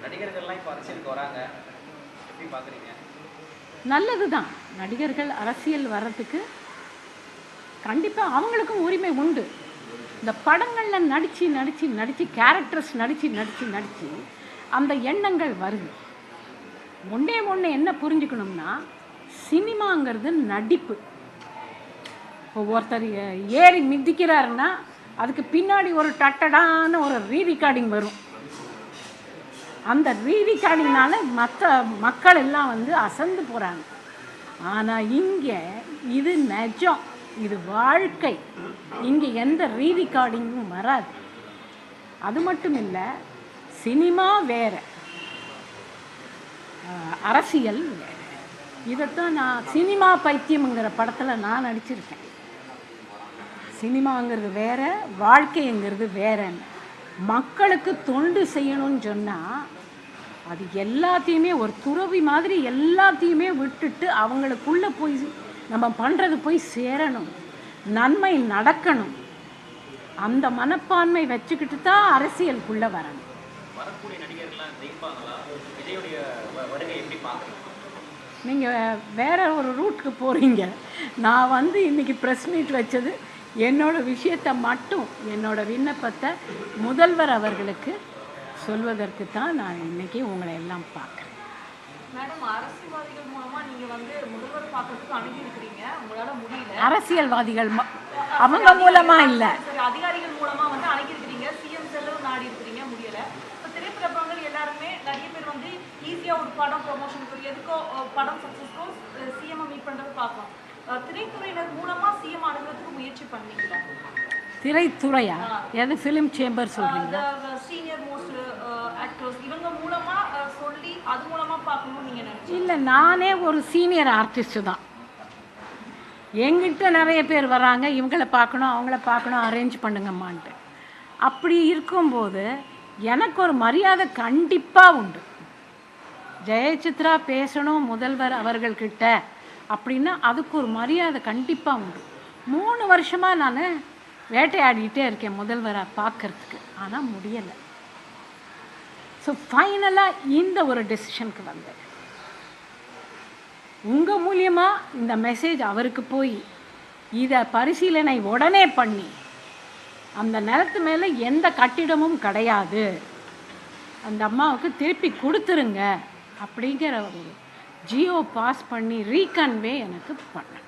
நடிகர்கள்லாம் இப்போ அரசியலுக்கு வராங்க, எப்படி பார்க்குறீங்க? நல்லது தான். நடிகர்கள் அரசியல் வர்றதுக்கு கண்டிப்பாக அவங்களுக்கும் உரிமை உண்டு. இந்த படங்களில் நடித்து கேரக்டர்ஸ் நடித்து அந்த எண்ணங்கள் வருது. ஒன்று என்ன புரிஞ்சுக்கணும்னா, சினிமாங்கிறது நடிப்பு. இப்போ ஒருத்தர் ஏறி மிதிக்கிறாருன்னா அதுக்கு பின்னாடி ஒரு டட்டடான ஒரு ரீரெக்கார்டிங் வரும். அந்த ரீரெக்கார்டிங்னால மற்ற மக்கள் எல்லாம் அசந்து போகிறாங்க. ஆனால் இங்கே இது நிஜம், இது வாழ்க்கை. இங்கே எந்த ரீரெக்கார்டிங்கும் வராது. அது மட்டும் இல்லை, சினிமா வேறு, அரசியல் வேறு. இதைத்தான் நான் சினிமா பைத்தியம்ங்கிற படத்தில் நான் நடிச்சிருக்கேன். சினிமாங்கிறது வேற, வாழ்க்கைங்கிறது வேறன்னு. மக்களுக்கு தொண்டு செய்யணும்னு சொன்னால் அது எல்லாத்தையுமே ஒரு துறவி மாதிரி எல்லாத்தையுமே விட்டுட்டு அவங்களுக்குள்ளே போய் நம்ம பண்ணுறது போய் சேரணும், நன்மை நடக்கணும். அந்த மனப்பான்மை வச்சுக்கிட்டு தான் அரசியலுக்குள்ளே வரணும். வரக்கூடிய நடிகர்கள்லாம் ஜெயிப்பாங்களா? விஜயுடைய வருகை எப்படி பார்க்குறீங்க? நீங்கள் வேற ஒரு ரூட்டுக்கு போகிறீங்க. நான் இன்றைக்கி ப்ரெஸ் மீட் வச்சது என்னோடய விஷயத்தை மட்டும், என்னோடய விண்ணப்பத்தை முதல்வர் அவர்களுக்கு சொல்வதற்கு தான் நான் இன்றைக்கி உங்களை எல்லாம் பார்க்குறேன். மேடம், அரசியல்வாதிகள் மூலமாக நீங்கள் முதல்வர் பார்க்கறதுக்கு அணுகியிருக்கிறீங்க, உங்களால் முடியல. அரசியல்வாதிகள் அவங்க மூலமாக இல்லை, சரி, அதிகாரிகள் மூலமாக அணுகியிருக்கிறீங்க, சிஎம் செல்லவும் நாடி இருக்கிறீங்க, முடியலை. இப்போ திரைப்பிரபலங்கள் எல்லாருமே நிறைய பேர் ஈஸியாக ஒரு படம் ப்ரொமோஷனுக்கு எதுக்கோ படம் சக்ஸஸ்க்கோ சிஎம்ஐ மீட் பண்ணுறது பார்க்கலாம். திரைத்துறையினர் மூலமாக சிஎம் அணுகிறதுக்கு முயற்சி பண்ணீங்களா? திரைத்துறையா? எது ஃபிலிம் சேம்பர் சொல்கிறீங்க? சீனியர் மோஸ்ட் ஆக்டர்ஸ் இவங்க மூலமாக சொல்லி அது மூலமாக பார்க்கணும்னு நீங்கள் நினைச்சீங்க? இல்லை, நானே ஒரு சீனியர் ஆர்டிஸ்ட்டு தான். எங்கிட்ட நிறைய பேர் வராங்க, இவங்களை பார்க்கணும் அவங்கள பார்க்கணும், அரேஞ்ச் பண்ணுங்கம்மான்ட்டு. அப்படி இருக்கும்போது எனக்கு ஒரு மரியாதை கண்டிப்பாக உண்டு. ஜெயசித்ரா பேசணும் முதல்வர் அவர்கள்கிட்ட அப்படின்னா அதுக்கு ஒரு மரியாதை கண்டிப்பாக உண்டு. 3 வருஷமாக நான் வேட்டையாடிக்கிட்டே இருக்கேன் முதல்வரை பார்க்கறதுக்கு, ஆனால் முடியலை. ஸோ ஃபைனலாக இந்த ஒரு டெசிஷனுக்கு வந்தேன். உங்கள் மூலியமாக இந்த மெசேஜ் அவருக்கு போய் இதை பரிசீலனை உடனே பண்ணி, அந்த நிலத்து மேலே எந்த கட்டிடமும் கிடையாது, அந்த அம்மாவுக்கு திருப்பி கொடுத்துருங்க அப்படிங்கிற ஒரு ஜியோ பாஸ் பண்ணி ரீகன்வே எனக்கு பண்ணேன்.